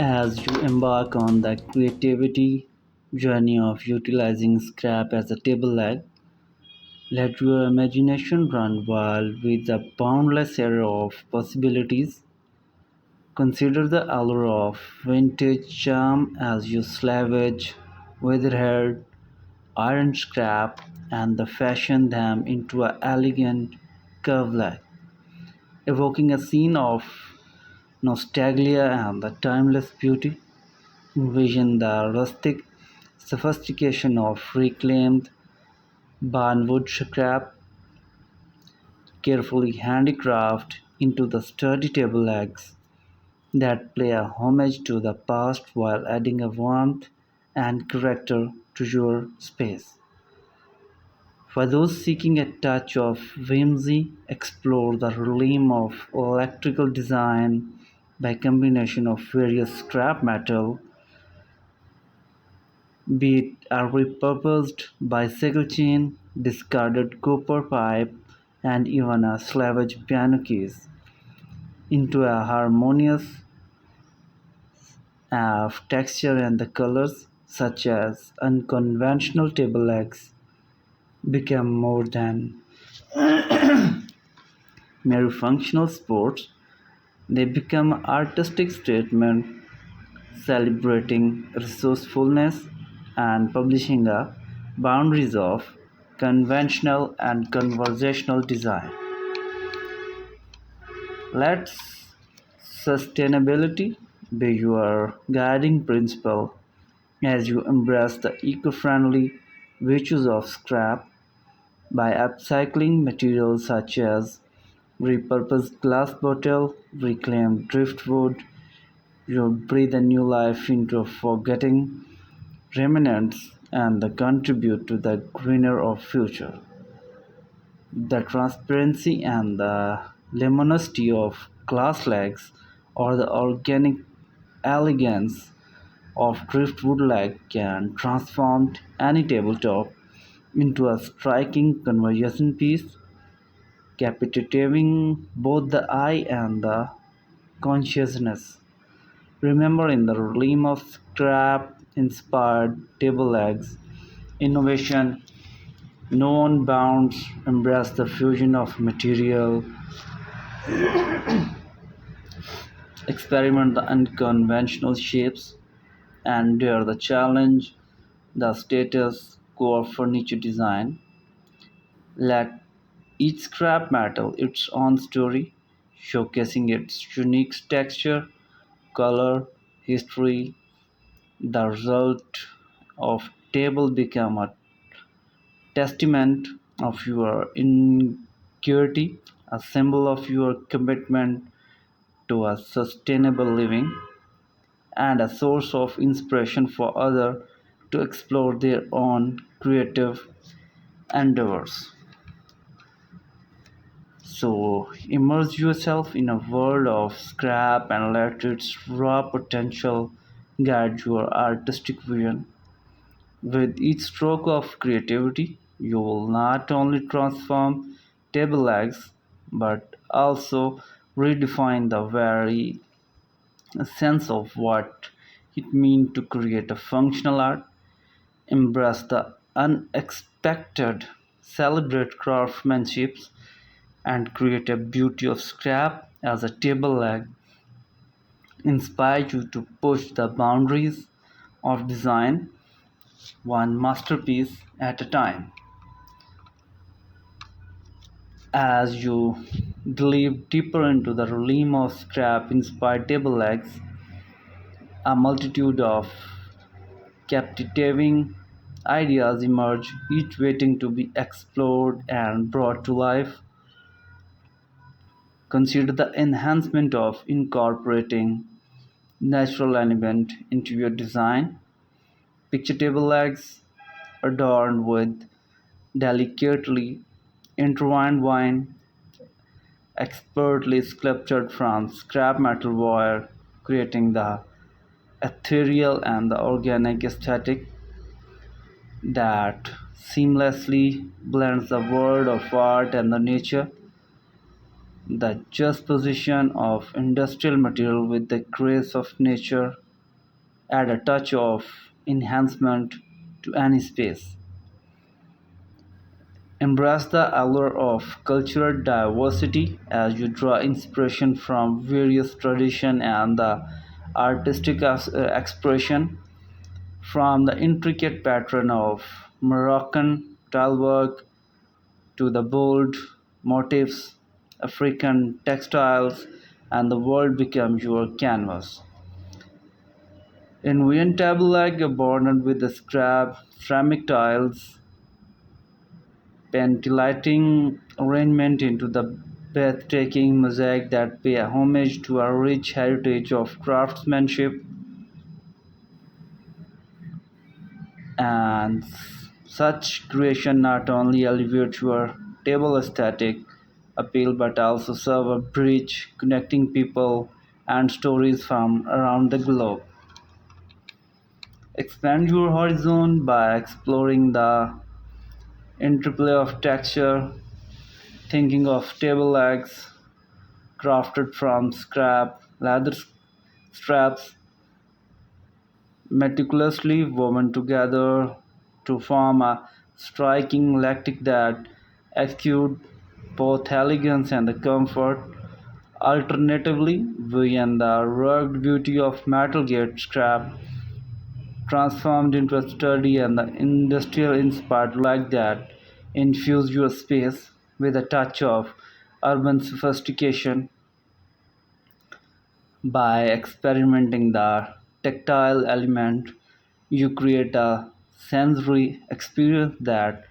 As you embark on the creativity journey of utilizing scrap as a table leg, let your imagination run wild with a boundless array of possibilities. Consider the allure of vintage charm as you salvage weatherhead iron scrap and fashion them into an elegant curved leg, evoking a scene of nostalgia and the timeless beauty. Envision the rustic sophistication of reclaimed barnwood scrap, carefully handicrafted into the sturdy table legs that pay a homage to the past while adding a warmth and character to your space. For those seeking a touch of whimsy, explore the realm of electrical design by combination of various scrap metal, be it a repurposed bicycle chain, discarded copper pipe, and even a salvaged piano keys, into a harmonious of texture and the colors, such as unconventional table legs, become more than mere functional sports. They become artistic statements celebrating resourcefulness and publishing the boundaries of conventional and conversational design. Let sustainability be your guiding principle as you embrace the eco-friendly virtues of scrap by upcycling materials such as repurposed glass bottle, reclaimed driftwood. You breathe a new life into forgetting remnants and contribute to the greener of future. The transparency and the luminosity of glass legs or the organic elegance of driftwood leg can transform any tabletop into a striking conversation piece, captivating both the eye and the consciousness. Remember, in the realm of scrap inspired table legs, innovation known bounds embrace the fusion of material, experiment the unconventional shapes, and dare the challenge the status quo of furniture design. Let each scrap metal its own story, showcasing its unique texture, color, history. The result of table become a testament of your integrity, a symbol of your commitment to a sustainable living, and a source of inspiration for others to explore their own creative endeavors. So, immerse yourself in a world of scrap and let its raw potential guide your artistic vision. With each stroke of creativity, you will not only transform table legs but also redefine the very sense of what it means to create a functional art, embrace the unexpected, celebrate craftsmanship, and create a beauty of scrap as a table leg, inspire you to push the boundaries of design one masterpiece at a time. As you delve deeper into the realm of scrap inspired table legs, a multitude of captivating ideas emerge, each waiting to be explored and brought to life. Consider the enhancement of incorporating natural element into your design. Picture table legs adorned with delicately intertwined vine, expertly sculptured from scrap metal wire, creating the ethereal and the organic aesthetic that seamlessly blends the world of art and the nature. The juxtaposition of industrial material with the grace of nature add a touch of enhancement to any space. Embrace the allure of cultural diversity as you draw inspiration from various traditions and the artistic expression from the intricate pattern of Moroccan tilework to the bold motifs, African textiles, and the world becomes your canvas. Envision table like bordered with the scrap ceramic tiles, pentilighting arrangement into the breathtaking mosaic that pay homage to a rich heritage of craftsmanship and such creation not only elevate your table aesthetic appeal but also serve a bridge connecting people and stories from around the globe. Expand your horizon by exploring the interplay of texture, thinking of table legs crafted from scrap leather straps meticulously woven together to form a striking lattice that exudes both elegance and the comfort. Alternatively, beyond the rugged beauty of metal gate scrap, transformed into a sturdy and the industrial inspired like that, infuse your space with a touch of urban sophistication by experimenting the tactile element. You create a sensory experience that